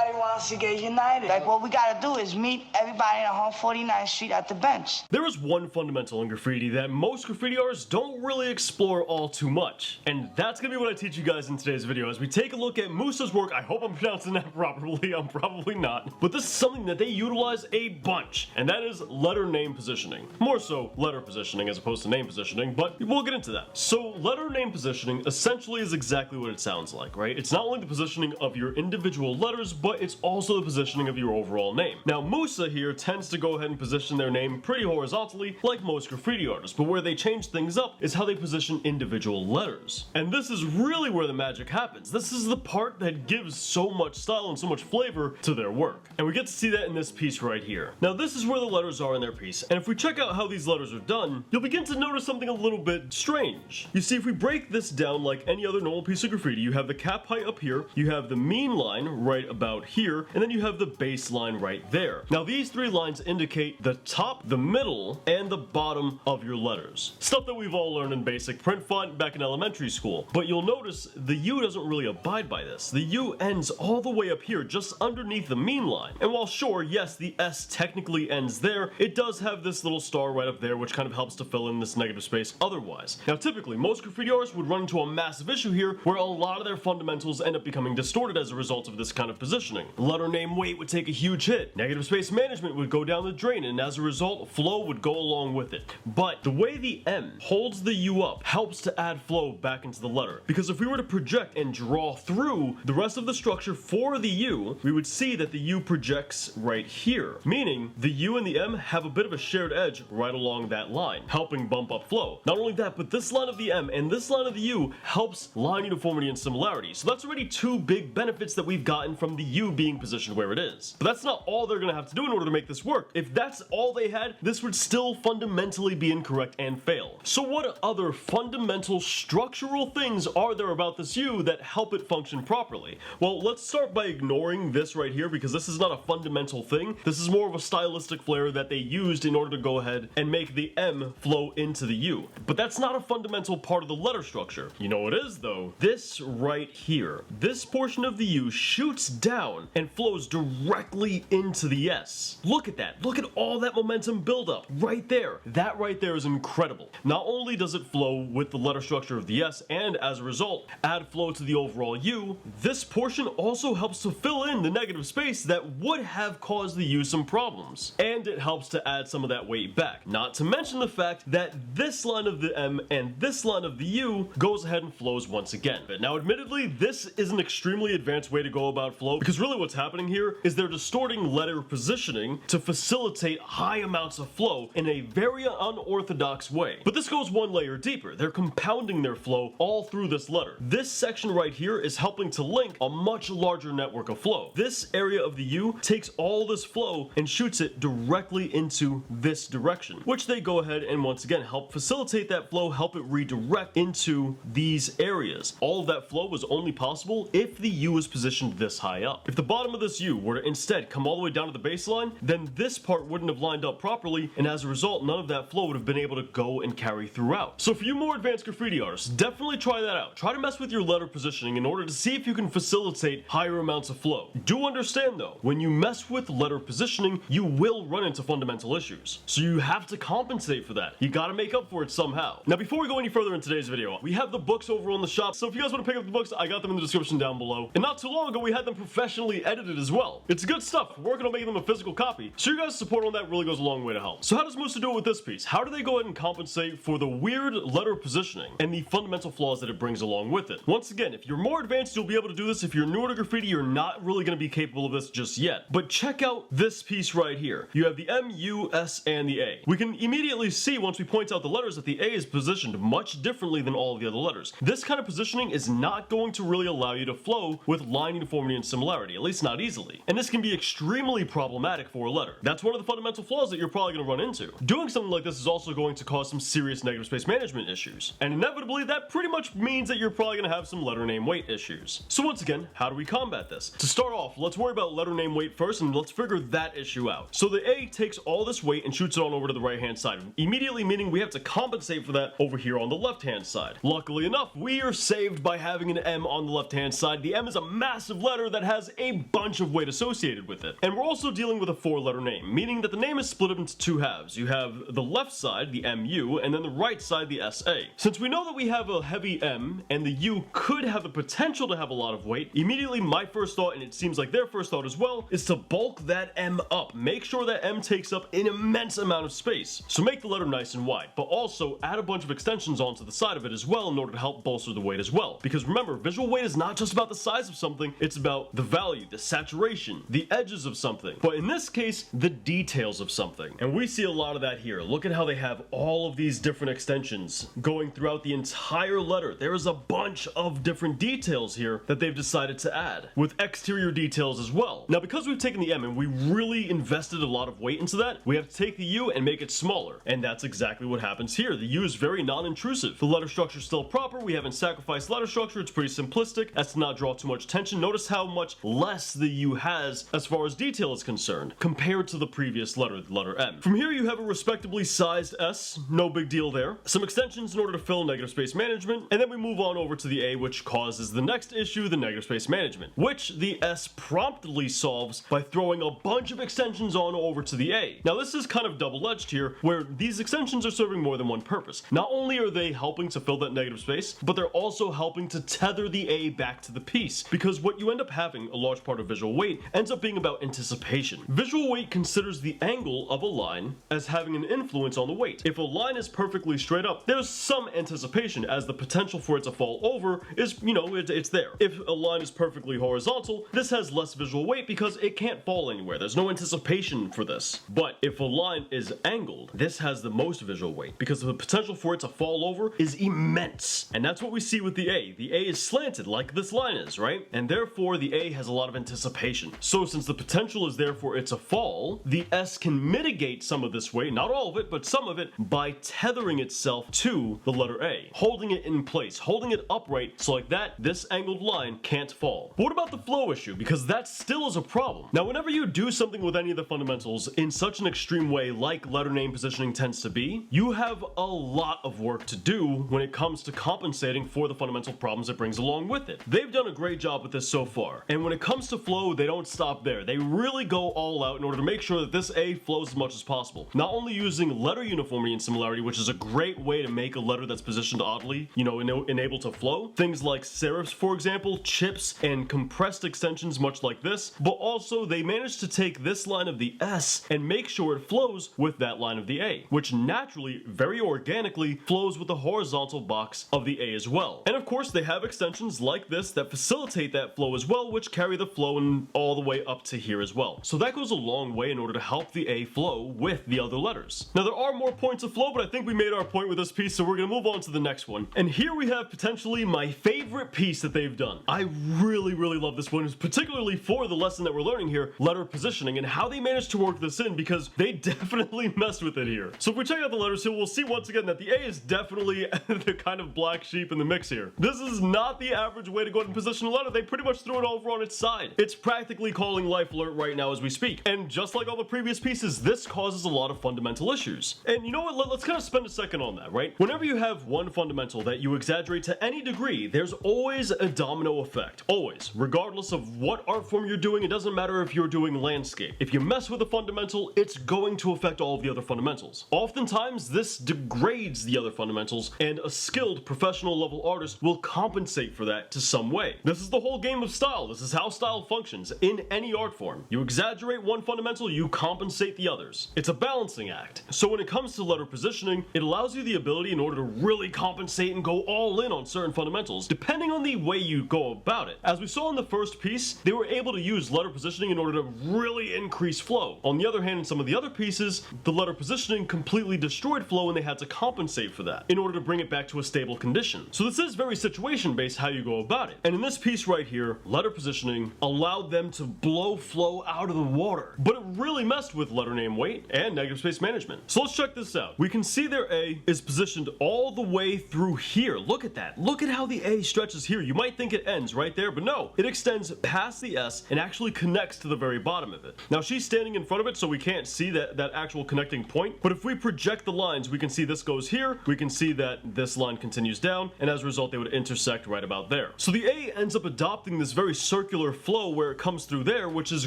everybody wants to get united. Like, what we gotta do is meet everybody on 149th Street at the bench. There is one fundamental in graffiti that most graffiti artists don't really explore all too much, and that's gonna be what I teach you guys in today's video as we take a look at Musa's work. I hope I'm pronouncing that properly, I'm probably not, but this is something that they utilize a bunch, and that is letter name positioning. More so letter positioning as opposed to name positioning, but we'll get into that. So letter name positioning essentially is exactly what it sounds like, right? It's not only the positioning of your individual letters, but it's also the positioning of your overall name. Now Musa here tends to go ahead and position their name pretty horizontally like most graffiti artists, but where they change things up is how they position individual letters. And this is really where the magic happens. This is the part that gives so much style and so much flavor to their work. And we get to see that in this piece right here. Now this is where the letters are in their piece, and if we check out how these letters are done, you'll begin to notice something a little bit strange. You see, if we break this down like any other normal piece of graffiti, you have the cap height up here, you have the mean line right about here, and then you have the base line right there. Now these three lines indicate the top, the middle, and the bottom of your letters. Stuff that we've all learned in basic print font back in elementary school. But you'll notice the U doesn't really abide by this. The U ends all the way up here, just underneath the mean line. And while sure, yes, the S technically ends there, it does have this little star right up there, which kind of helps to fill in this negative space otherwise. Now typically, most graffiti artists would run into a massive issue here where a lot of their fundamentals end up becoming distorted as a result of this kind of positioning. Letter name weight would take a huge hit, negative space management would go down the drain, and as a result, flow would go along with it. But the way the M holds the U up helps to add flow back into the letter, because if we were to project and draw through the rest of the structure for the U, we would see that the U projects right here, meaning the U and the M have a bit of a shared edge right along that line, helping bump up flow. Not only that, but this line of the M and this line of the U helps line uniformity and similarity, so that's already two big benefits that we've gotten from the U being positioned where it is. But that's not all they're gonna have to do in order to make this work. If that's all they had, this would still fundamentally be incorrect and fail. So what other fundamental structural things are there about this U that help it function properly? Well, let's start by ignoring this right here, because this is not a fundamental thing. This is more of a stylistic flair that they used in order to go ahead and make the M flow into the U. But that's not a fundamental part of the letter structure. You know what is though? This right here. This portion of the U shoots down and flows directly into the S. Look at that. Look at all that momentum buildup right there. That right there is incredible. Not only does it flow with the letter structure of the S and as a result add flow to the overall U, this portion also helps to fill in the negative space that would have caused the U some problems. And it helps to add some of that weight back. Not to mention the fact that this line of the M and this line of the U goes ahead and flows once again. Now admittedly, this is an extremely advanced way to go about flow, because really what's happening here is they're distorting letter positioning to facilitate high amounts of flow in a very unorthodox way. But this goes one layer deeper. They're compounding their flow all through this letter. This section right here is helping to link a much larger network of flow. This area of the U takes all this flow and shoots it directly into this direction, which they go ahead and once again help facilitate that flow, help it redirect into these areas. All of that flow was only possible if the U was positioned this high up. If the bottom of this U were to instead come all the way down to the baseline, then this part wouldn't have lined up properly, and as a result, none of that flow would have been able to go and carry throughout. So for you more advanced graffiti artists, definitely try that out. Try to mess with your letter positioning in order to see if you can facilitate higher amounts of flow. Do understand though, when you mess with letter positioning, you will run into fundamental issues. So you have to compensate for that. You gotta make up for it somehow. Now before we go any further in today's video, we have the books over on the shop, so if you guys want to pick up the books, I got them in the description down below. And not too long ago, we had them professionally edited as well. It's good stuff. We're working on making them a physical copy, so your guys' support on that really goes a long way to help. So how does Musa do it with this piece? How do they go ahead and compensate for the weird letter positioning and the fundamental flaws that it brings along with it? Once again, if you're more advanced, you'll be able to do this. If you're newer to graffiti, you're not really going to be capable of this just yet. But check out this piece right here. You have the M, U, S, and the A. We can immediately see once we point out the letters that the A is positioned much differently than all of the other letters. This kind of positioning is not going to really allow you to flow with line uniformity and similarity, at least not easily. And this can be extremely problematic for a letter. That's one of the fundamental flaws that you're probably going to run into. Doing something like this is also going to cause some serious negative space management issues. And inevitably, that pretty much means that you're probably going to have some letter name weight issues. So once again, how do we combat this? To start off, let's worry about letter name weight first, and let's figure that issue out. So the A takes all this weight and shoots it on over to the right hand side, immediately meaning we have to compensate for that over here on the left hand side. Luckily enough, we are saved by having an M on the left hand side. The M is a massive letter that has a bunch of weight associated with it. And we're also dealing with a 4-letter name, meaning that the name is split up into 2 halves. You have the left side, the MU, and then the right side, the SA. Since we know that we have a heavy M, and the U could have the potential to have a lot of weight, immediately my first thought, and it seems like their first thought as well, is to bulk that M up. Make sure that M takes up an immense amount of space. So make the letter nice and wide, but also add a bunch of extensions onto the side of it as well in order to help bolster the weight as well. Because remember, visual weight is not just about the size of something, it's about the value, the saturation, the edges of something, but in this case, the details of something. And we see a lot of that here. Look at how they have all of these different extensions going throughout the entire letter. There is a bunch of different details here that they've decided to add, with exterior details as well. Now, because we've taken the M and we really invested a lot of weight into that, we have to take the U and make it smaller, and that's exactly what happens here. The U is very non-intrusive. The letter structure is still proper. We haven't sacrificed letter structure. It's pretty simplistic. That's to not draw too much attention. Notice how much less the U has as far as detail is concerned compared to the previous letter, the letter M. From here, you have a respectably sized S. No big deal there. Some extensions in order to fill negative space management, and then we move on over to the A, which causes the next issue, the negative space management, which the S promptly solves by throwing a bunch of extensions on over to the A. Now, this is kind of double-edged here, where these extensions are serving more than one purpose. Not only are they helping to fill that negative space, but they're also helping to tether the A back to the piece, because what you end up having, a large part of visual weight, ends up being about anticipation. Visual weight considers the angle of a line as having an influence on the weight. If a line is perfectly straight up, there's some anticipation, as the potential for it to fall over is, it's there. If a line is perfectly horizontal, this has less visual weight because it can't fall anywhere. There's no anticipation for this. But if a line is angled, this has the most visual weight because the potential for it to fall over is immense. And that's what we see with the A. The A is slanted like this line is, right? And therefore the A has a lot of anticipation. So since the potential is there for it to fall, the S can mitigate some of this weight, not all of it, but some of it, by tethering itself to the letter A, holding it in place, holding it upright so like that, this angled line can't fall. But what about the flow issue? Because that still is a problem. Now, whenever you do something with any of the fundamentals in such an extreme way like letter name positioning tends to be, you have a lot of work to do when it comes to compensating for the fundamental problems it brings along with it. They've done a great job with this so far. And when it comes to flow, they don't stop there. They really go all out in order to make sure that this A flows as much as possible. Not only using letter uniformity and similarity, which is a great way to make a letter that's positioned oddly, enable to flow. Things like serifs, for example, chips, and compressed extensions much like this, but also they managed to take this line of the S and make sure it flows with that line of the A, which naturally, very organically, flows with the horizontal box of the A as well. And of course, they have extensions like this that facilitate that flow as well, which carry the flow in all the way up to here as well. So that goes a long way in order to help the A flow with the other letters. Now, there are more points of flow, but I think we made our point with this piece, so we're gonna move on to the next one. And here we have potentially my favorite piece that they've done. I really love this one, particularly for the lesson that we're learning here, letter positioning, and how they managed to work this in, because they definitely messed with it here. So if we check out the letters here, we'll see once again that the A is definitely the kind of black sheep in the mix here. This is not the average way to go ahead and position a letter. They pretty much threw it over on its side. It's practically calling life alert right now as we speak. And just like all the previous pieces, this causes a lot of fundamental issues. And you know what? Let's kind of spend a second on that, right? Whenever you have one fundamental that you exaggerate to any degree, there's always a domino effect. Always. Regardless of what art form you're doing, it doesn't matter if you're doing landscape. If you mess with a fundamental, it's going to affect all of the other fundamentals. Oftentimes, this degrades the other fundamentals, and a skilled professional level artist will compensate for that to some way. This is the whole game of style. This is how style functions in any art form. You exaggerate one fundamental, you compensate the others. It's a balancing act. So when it comes to letter positioning, it allows you the ability in order to really compensate and go all in on certain fundamentals, depending on the way you go about it. As we saw in the first piece, they were able to use letter positioning in order to really increase flow. On the other hand, in some of the other pieces, the letter positioning completely destroyed flow and they had to compensate for that in order to bring it back to a stable condition. So this is very situation based how you go about it. And in this piece right here, letter positioning allowed them to blow flow out of the water, but it really messed with letter name weight and negative space management. So let's check this out. We can see their A is positioned all the way through here. Look at that. Look at how the A stretches here. You might think it ends right there, but no, it extends past the S and actually connects to the very bottom of it. Now she's standing in front of it, so we can't see that actual connecting point, but if we project the lines, we can see this goes here, we can see that this line continues down, and as a result they would intersect right about there. So the A ends up adopting this very circular circular flow where it comes through there, which is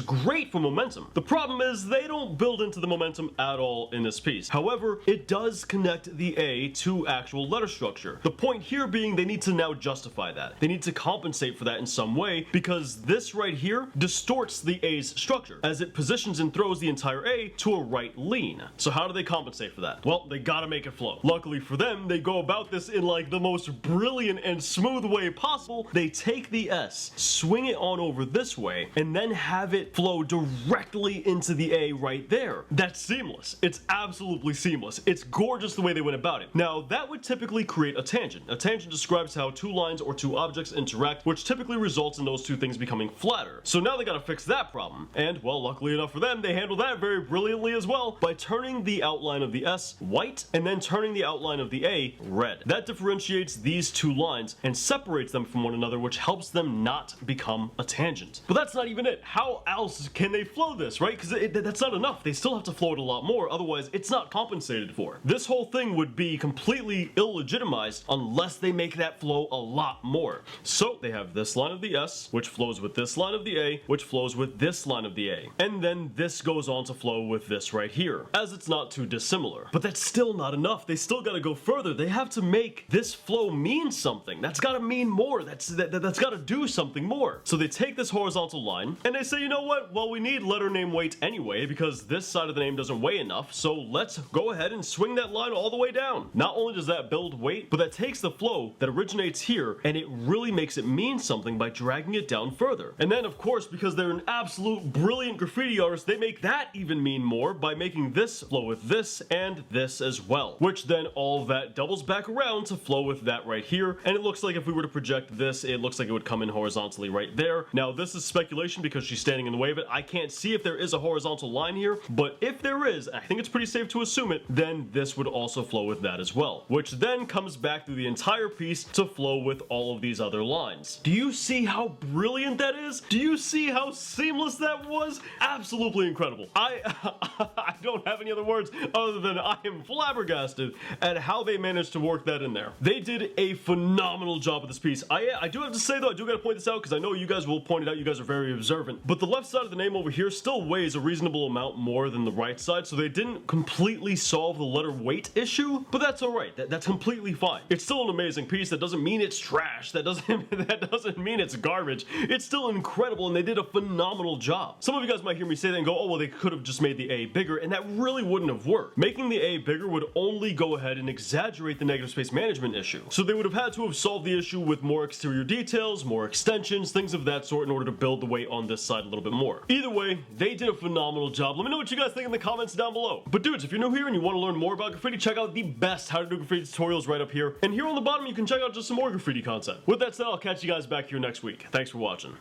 great for momentum. The problem is they don't build into the momentum at all in this piece. However, it does connect the A to actual letter structure. The point here being they need to now justify that. They need to compensate for that in some way, because this right here distorts the A's structure as it positions and throws the entire A to a right lean. So how do they compensate for that? Well, they gotta make it flow. Luckily for them, they go about this in like the most brilliant and smooth way possible. They take the S, swing it on over this way, and then have it flow directly into the A right there. That's seamless. It's absolutely seamless. It's gorgeous the way they went about it. Now, that would typically create a tangent. A tangent describes how two lines or two objects interact, which typically results in those two things becoming flatter. So now they gotta fix that problem. And, well, luckily enough for them, they handle that very brilliantly as well by turning the outline of the S white and then turning the outline of the A red. That differentiates these two lines and separates them from one another, which helps them not become a tangent. But that's not even it. How else can they flow this, right? Because that's not enough. They still have to flow it a lot more, otherwise it's not compensated for. This whole thing would be completely illegitimized unless they make that flow a lot more. So they have this line of the S, which flows with this line of the A, which flows with this line of the A. And then this goes on to flow with this right here, as it's not too dissimilar. But that's still not enough. They still gotta go further. They have to make this flow mean something. That's gotta mean more. That's gotta do something more. So they take this horizontal line and they say, you know what? Well, we need letter name weight anyway because this side of the name doesn't weigh enough. So let's go ahead and swing that line all the way down. Not only does that build weight, but that takes the flow that originates here and it really makes it mean something by dragging it down further. And then, of course, because they're an absolute brilliant graffiti artist, they make that even mean more by making this flow with this and this as well, which then all of that doubles back around to flow with that right here. And it looks like if we were to project this, it looks like it would come in horizontally right there. Now, this is speculation because she's standing in the way of it. I can't see if there is a horizontal line here, but if there is, I think it's pretty safe to assume it, then this would also flow with that as well, which then comes back through the entire piece to flow with all of these other lines. Do you see how brilliant that is? Do you see how seamless that was? Absolutely incredible. I don't have any other words other than I am flabbergasted at how they managed to work that in there. They did a phenomenal job with this piece. I do have to say though, I do gotta point this out because I know you guys will point it out, you guys are very observant, but the left side of the name over here still weighs a reasonable amount more than the right side, so they didn't completely solve the letter weight issue, but that's alright. That's completely fine. It's still an amazing piece. That doesn't mean it's trash. That doesn't mean it's garbage. It's still incredible and they did a phenomenal job. Some of you guys might hear me say that and go, oh well, they could have just made the A bigger, and that really wouldn't have worked. Making the A bigger would only go ahead and exaggerate the negative space management issue. So they would have had to have solved the issue with more exterior details, more extensions, things of that sort in order to build the weight on this side a little bit more. Either way, they did a phenomenal job. Let me know what you guys think in the comments down below. But dudes, if you're new here and you want to learn more about graffiti, check out the best how to do graffiti tutorials right up here. And here on the bottom, you can check out just some more graffiti content. With that said, I'll catch you guys back here next week. Thanks for watching.